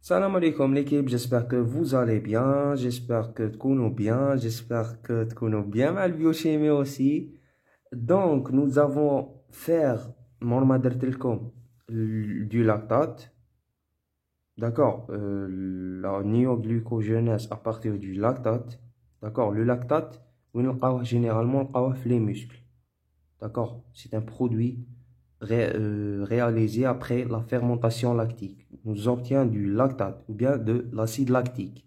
Salam alaikum l'équipe, j'espère que vous allez bien, j'espère que تكونوا bien, j'espère que تكونوا bien مع البيوشيمي aussi. Donc nous avons faire ما درت لكم du lactate, d'accord, la néoglucogenèse à partir du lactate, d'accord, le lactate, on le généralement في les muscles, d'accord, c'est un produit réalisé après la fermentation lactique. Nous obtient du lactate ou bien de l'acide lactique.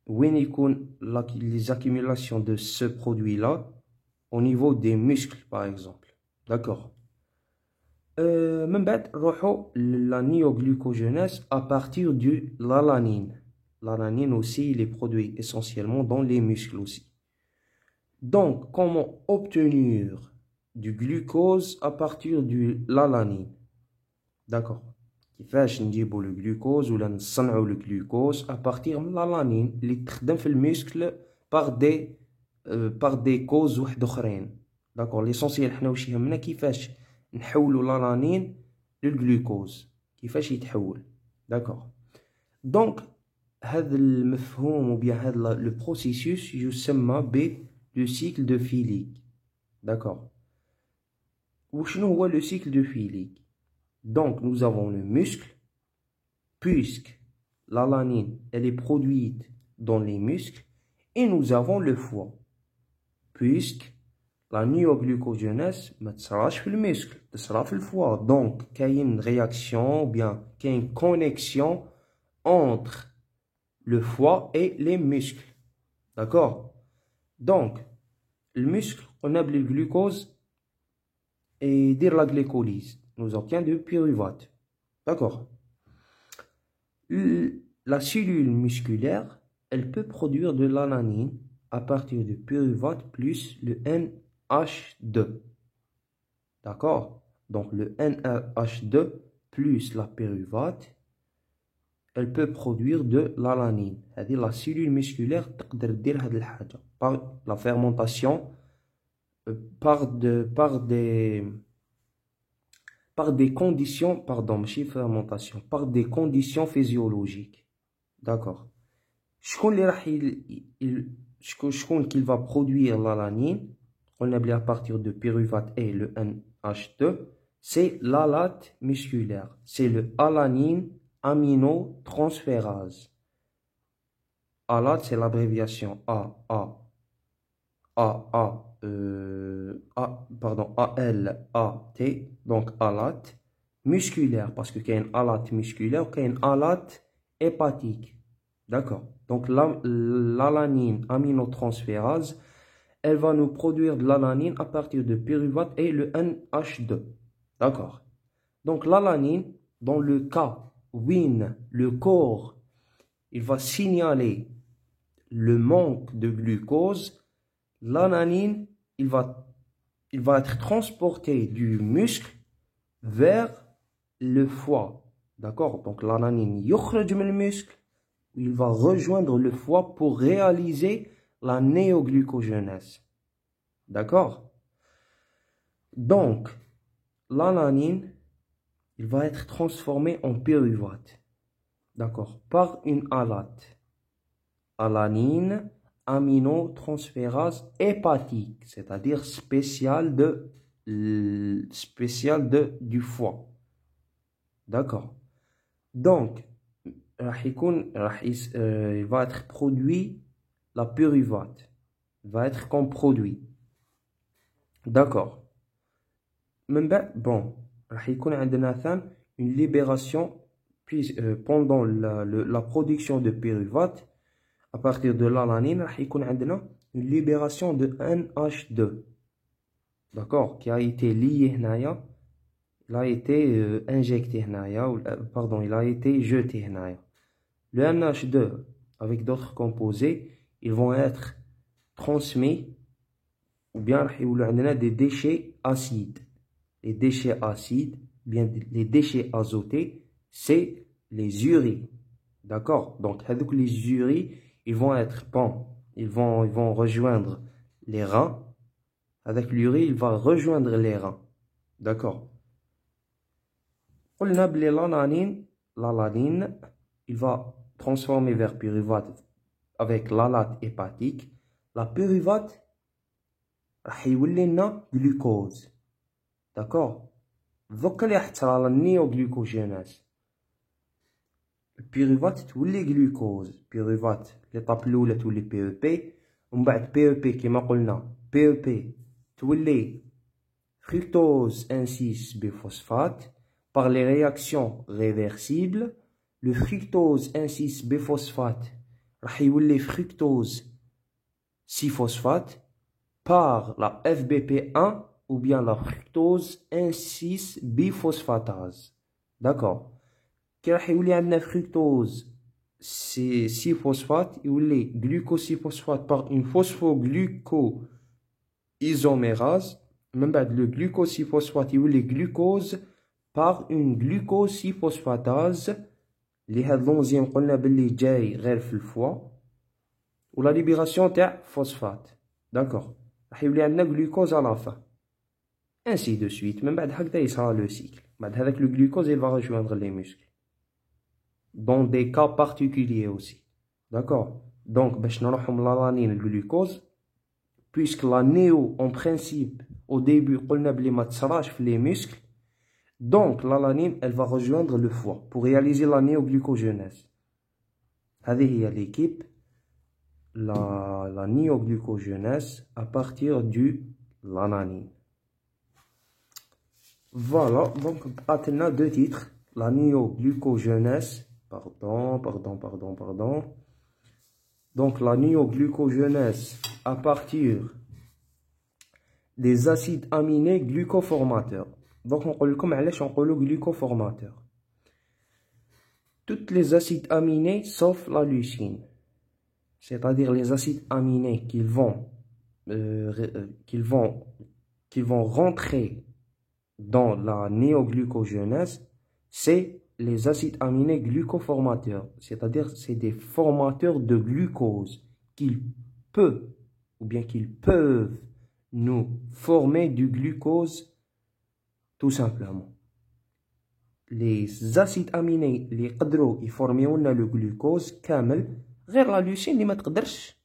Les accumulations de ce produit-là au niveau des muscles, par exemple. D'accord. La néoglucogenèse à partir de l'alanine. L'alanine aussi, il est produit essentiellement dans les muscles aussi. Donc, comment obtenir du glucose à partir de l'alanine? D'accord. كيفاش نجيبوا le glucose ولا نصنعوا le glucose à partir de l'alanine اللي تخدم في المسكل par des causes واحد اخرين. داكور ليسونسيال حنا واش يهمنا كيفاش نحولوا l'alanine للجلوكوز، كيفاش يتحول. داكور دونك هذا المفهوم وبيان هذا لو بروسيسوس يسمى ب le cycle de Fehling. D'accord. وشنو هو le cycle de Fehling? Donc, nous avons le muscle, puisque l'alanine, elle est produite dans les muscles, et nous avons le foie, puisque la néoglucogenèse ne sera pas le muscle, ce sera le foie. Donc, il y a une réaction, ou bien il y a une connexion entre le foie et les muscles. D'accord? Donc, le muscle, on a le glucose et dire la glycolyse. Nous obtient du pyruvate. D'accord. La cellule musculaire, elle peut produire de l'alanine à partir du pyruvate plus le NH2. D'accord. Donc le NH2 plus la pyruvate, elle peut produire de l'alanine. C'est-à-dire la cellule musculaire par la fermentation, par des conditions, pardon, fermentation, par des conditions physiologiques. D'accord. شكون qui va produire l'alanine, on a à partir de pyruvate et le NH2, c'est l'alate musculaire. C'est le alanine aminotransférase. Alate, c'est l'abréviation ALAT, donc alate musculaire, parce qu'il y a une alate musculaire et une alate hépatique. D'accord. Donc l'alanine aminotransférase, elle va nous produire de l'alanine à partir de pyruvate et le NH2. D'accord. Donc l'alanine, dans le cas où le corps, il va signaler le manque de glucose, l'alanine, il va être transporté du muscle vers le foie. D'accord? Donc l'alanine يخرج من le muscle, il va rejoindre le foie pour réaliser la néoglucogenèse. D'accord? Donc l'alanine, il va être transformé en pyruvate. D'accord? Par une alate. Alanine aminotransférase hépatique, c'est-à-dire spéciale du foie. D'accord. Donc, il va être produit, la pyruvate va être comme produit. D'accord. Bon, une libération pendant la production de pyruvate. À partir de l'alanine, il y a une libération de NH2. D'accord? Qui a été lié, il a été injecté, pardon, il a été jeté. Le NH2, avec d'autres composés, ils vont être transmis, ou bien il y a des déchets acides. Les déchets acides, bien les déchets azotés, c'est les urines. D'accord? Donc, les urines, ils vont être bons, ils vont rejoindre les reins. Avec l'urine, il va rejoindre les reins. D'accord. قلنا بلي l'alanine il va transformer vers pyruvate avec l'alate hépatique. La pyruvate راح يولي لنا glucose. D'accord. دوكا اللي راح تصرى لا نيوغليكوجيناز. البيروفات تولي جلوكوز. بيروفات ليطاب الاولى تولي بي او بي، ومن بعد بي او بي كيما قلنا بي او بي تولي fructose 1,6 biphosphate. Par les réactions réversibles, le fructose 1,6 biphosphate راح يولي fructose 6 phosphate par la FBP1 ou bien la fructose 1,6 biphosphatase. D'accord. Qui راح يولي عندنا fructose 6 phosphate يولي glucosphosphate par une phosphoglucoisomérase. من بعد le glucosphosphate يولي glucose par une glucosphosphataze. اللي هاد l'enzyme قلنا باللي جاي غير في الفوا. و la libération تاع phosphate. D'accord. راح يولي عندنا glucose à la fin. Ainsi de suite. من بعد هكذا يصرى le cycle. بعد هذاك le glucose il va rejoindre les muscles. Dans des cas particuliers aussi. D'accord. Donc باش نروحو من l'alanine glucose, puisque la néo en principe au début قلنا بلي ما تصراش في les muscles, donc l'alanine elle va rejoindre le foie pour réaliser la néoglucogénèse. هذه هي l'équipe la néoglucogénèse à partir du l'alanine. Voilà, donc بقات لنا deux titres, la néoglucogénèse, pardon. Donc la néoglucogénèse à partir des acides aminés glucoformateurs. Donc on peut comme علاش نقولوا glucoformateurs. Toutes les acides aminés sauf la leucine. C'est-à-dire les acides aminés qui vont rentrer dans la néoglucogénèse, c'est les acides aminés glucoformateurs. C'est-à-dire c'est des formateurs de glucose qu'ils peuvent nous former du glucose tout simplement. Les acides aminés اللي يقدروا يفورميو لنا لو glucose كامل غير لا لوسين اللي ما تقدرش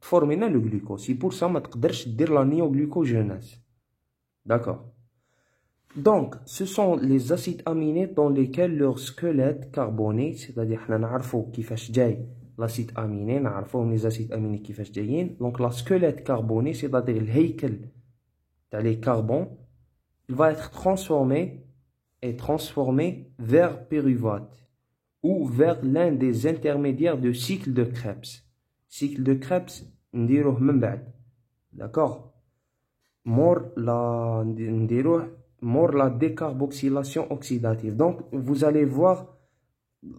تفورمي لنا لو glucose. سي بور سا ما تقدرش دير لا néoglucogénèse. D'accord. Donc, ce sont les acides aminés dans lesquels leur squelette carboné, c'est-à-dire حنا نعرفو كيفاش جاي l'acide aminé, نعرفوهم les acides aminés كيفاش جايين. Donc la squelette carboné, c'est-à-dire الهيكل تاع les carbons, il va être transformé vers pyruvate ou vers l'un des intermédiaires de cycle de Krebs. Cycle de Krebs نديروه من بعد. D'accord. Mort la décarboxylation oxydative. Donc vous allez voir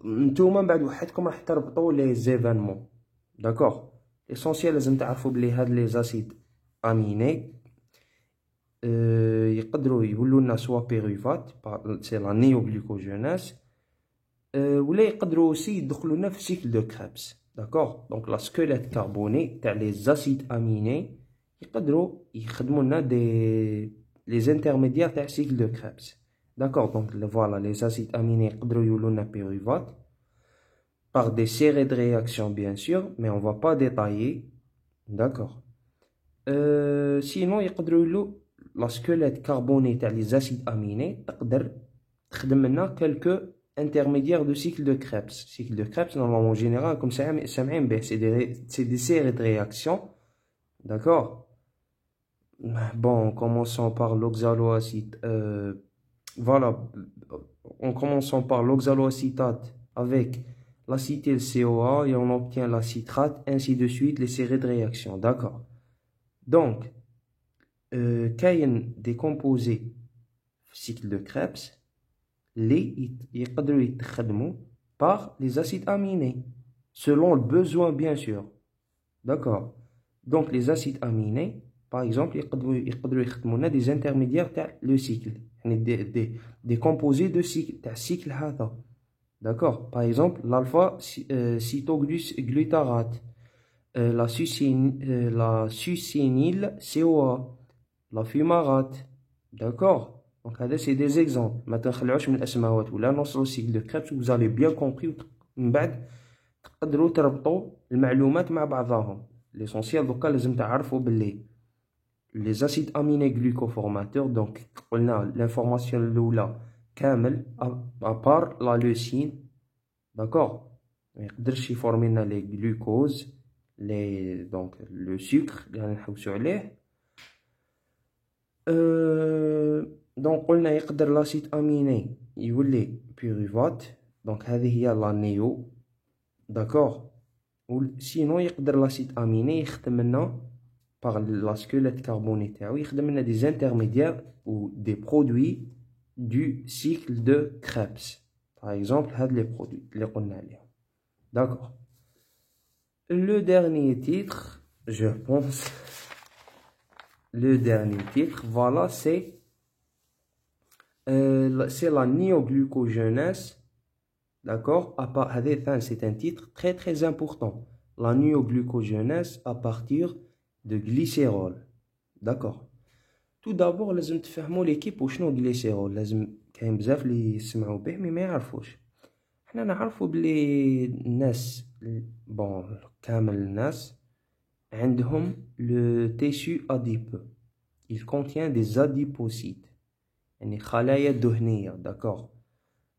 نتوما بعد وحدكم راح تربطوا les événements. D'accord. L'essentiel لازم تعرفوا بلي هاد les acides aminés يقدروا يولوا لنا سوا بيروفات سي لا néoglucogénèse, ولا يقدروا aussi يدخلوا لنا في cycle de Krebs. D'accord. Donc la squelette carbonée تاع les acides aminés يقدروا يخدموا لنا les intermédiaires تاع cycle de Krebs. D'accord. Donc voilà, les acides aminés يقدروا يولوا لنا pyruvate par des séries de réactions bien sûr, mais on va pas détailler. D'accord. Sinon يقدروا يولوا la squelette carbonée تاع les acides aminés تقدر تخدم لنا quelques intermédiaires de cycle de Krebs. Cycle de Krebs normalement en général comme سامعين به, c'est des séries de réactions. D'accord. Bon, commençons par l'oxaloacide. Voilà, en commençant par l'oxaloacétate avec l'acétyl-CoA et on obtient la citrate, ainsi de suite les séries de réactions. D'accord. Donc, كاين des composés cycle de Krebs اللي يقدروا يتخدموا par les acides aminés selon le besoin bien sûr. D'accord. Donc les acides aminés par exemple يقدروا يخدموا لنا des intermédiaires تاع le cycle, يعني des composés de cycle تاع الcycle هذا. D'accord. Par exemple l'alpha cytoglutarate, la succinyl CoA, la fumarate. D'accord. Donc هذا c'est des exemples. ما تنخلعوش من الاسماوات ولا نوصلوا cycle de Krebs, vous avez bien compris من بعد تقدروا تربطوا المعلومات مع بعضهم. ليسونسيال دوكا لازم تعرفوا باللي لي زاسيد اميني غلوكوفورماتور دونك قلنا لانفورماسيون الاولى كامل ابار لا لوسين داكوغ ما يقدرش يفورمي لنا لي غلوكوز لي دونك لو سكر اللي غنحوسو عليه. دونك قلنا يقدر لاسيد اميني يولي بيروفات دونك هذه هي لا نيو داكوغ. سينو يقدر لاسيد اميني يخدم لنا باغ لا سكيليت كاربوني تاعو يخدم لنا دي زانترميديير و دي برودوي دو سيكل دو كريبس باغ اكزومبل هاد لي برودوي اللي قلنا عليهم داكوغ. Le dernier titre, je pense, le dernier titre, voilà, c'est la néoglucogenèse, d'accord? C'est un titre très très important. La néoglucogenèse à partir de glycérol, d'accord? Tout d'abord, لازم تفهموا l'équipe وشنو glycérol. لازم كاين بزاف اللي يسمعوا به مي ما يعرفوش. حنا نعرفوا بلي الناس بون كامل الناس عندهم le tissu adipeux. Il contient des adipocytes. يعني خلايا دهنية d'accord.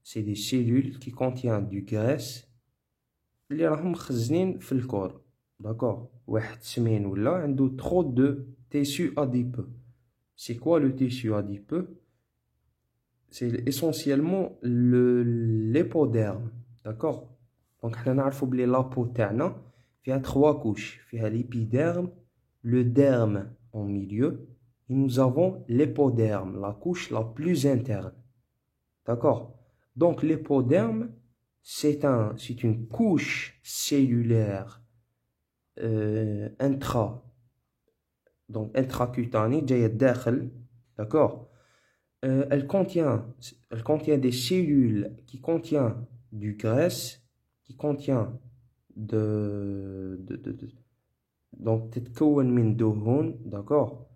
C'est des cellules qui contiennent du graisse اللي راهم مخزنين في الكور d'accord. واحد سمين ولا عنده trop de tissu adipeux. C'est quoi le tissu adipeux? C'est essentiellement l'épiderme d'accord. Donc حنا نعرفوا بلي لابو تاعنا فيها 3 couches. فيها l'épiderme, le derme en milieu et nous avons l'épiderme, la couche la plus interne d'accord. Donc l'épiderme c'est une couche cellulaire donc intracutanée جاية الداخل d'accord. Elle contient des cellules qui contiennent du graisse, qui contient donc تتكون من دهون d'accord.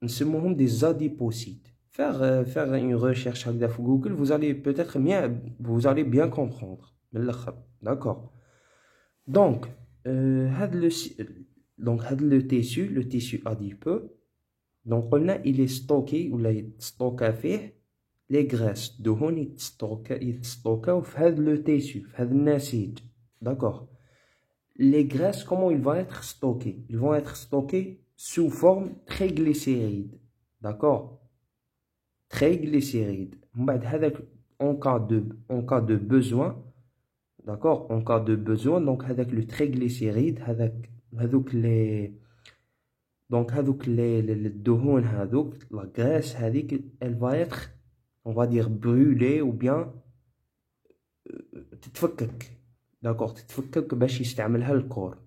نسموهم des adipocytes. Faire une recherche هكذا في Google, vous allez peut-être bien comprendre من الآخر d'accord. Donc هذا le tissu adipeux donc قلنا il est stocké ولا يتستوكا فيه les graisses دهون يتستوكاو في هذا le tissu في هذا النسيج d'accord. Les graisses comment ils vont être stockés? Ils vont être stockés sous forme triglycérides d'accord. Triglycérides من بعد هذاك en cas de besoin d'accord. En cas de besoin donc هذاك le triglycéride هذوك les الدهون هذوك la graisse هذيك elle va être on va dire brûlée ou bien تتفكك d'accord. تتفكك باش يستعملها الكور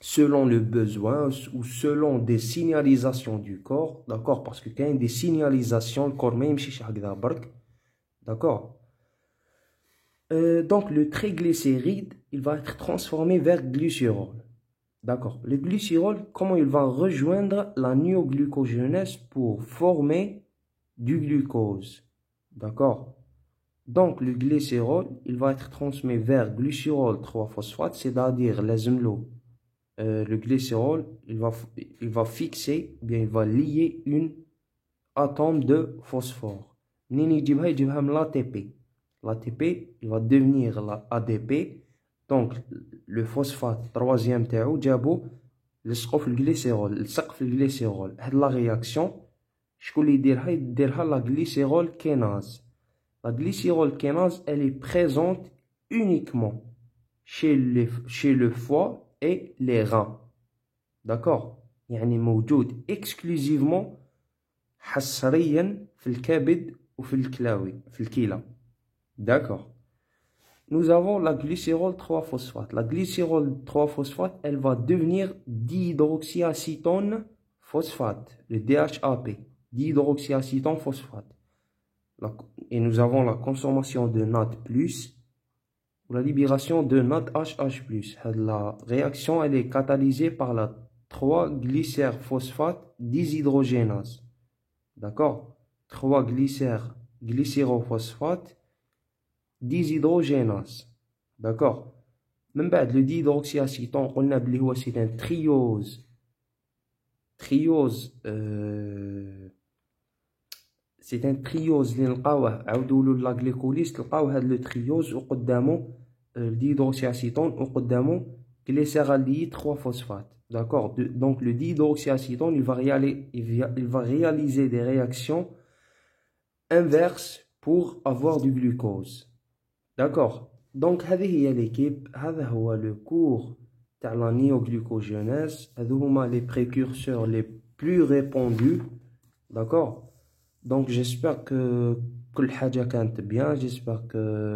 selon le besoin ou selon des signalisations du corps d'accord. parce que كاين des signalisations الكور ما يمشيش هكذا برك d'accord. Donc le triglycéride il va être transformé vers glycérol d'accord. Le glycérol comment il va rejoindre la néoglucogenèse pour former du glucose d'accord. Donc le glycérol il va être transmis vers glycérol 3-phosphate c'est-à-dire لازملو le glycérol il va fixer bien il va lier une atome de phosphore. منين يجيبها من l'ATP. L'ATP il va devenir la ADP donc le phosphate troisième تاعو جابو لصقو في الجليسيرول لصق في الجليسيرول. هاد لا رياكسيون شكون اللي يديرها لا glycérol kinase. La glycérolkinase, elle est présente uniquement chez le foie et les reins. D'accord. يعني موجود exclusivement حصريا في الكبد وفي الكلى. D'accord. Nous avons la glycérol 3-phosphate. La glycérol 3-phosphate, elle va devenir dihydroxyacétone phosphate, le DHAP, dihydroxyacétone phosphate. Et nous avons la consommation de NAD+, ou la libération de NADH+. La réaction elle est catalysée par la 3-glycérphosphate déshydrogénase. D'accord. 3-glycérophosphate dishydrogénase. D'accord. من بعد le dihydroxyacétone قلنا بلي هو c'est un c'est un triose اللي نلقاوه عاودوا له لا غليكوليز تلقاو هذا لو تريوز وقدامه الديهيدروكسياسيتون وقدامه glycéraldéhyde 3 phosphate. D'accord. Donc le dihydroxyacétone il va réaliser des réactions inverses pour avoir du glucose. D'accord. Donc هذه هي l'équipe. هذا هو le cours تاع la néoglucogénèse. هذو هما les précurseurs les plus répandus. D'accord. Donc j'espère que كل حاجة كانت bien. J'espère que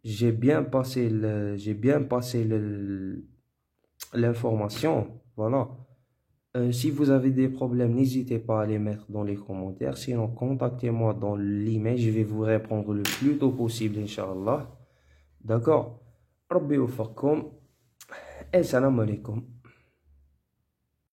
j'ai bien passé l'information. Voilà. Si vous avez des problèmes, n'hésitez pas à les mettre dans les commentaires. Sinon, contactez-moi dans l'email. Je vais vous répondre le plus tôt possible, Inch'Allah. D'accord. Rabbi oufakkoum. Et salam alaikum.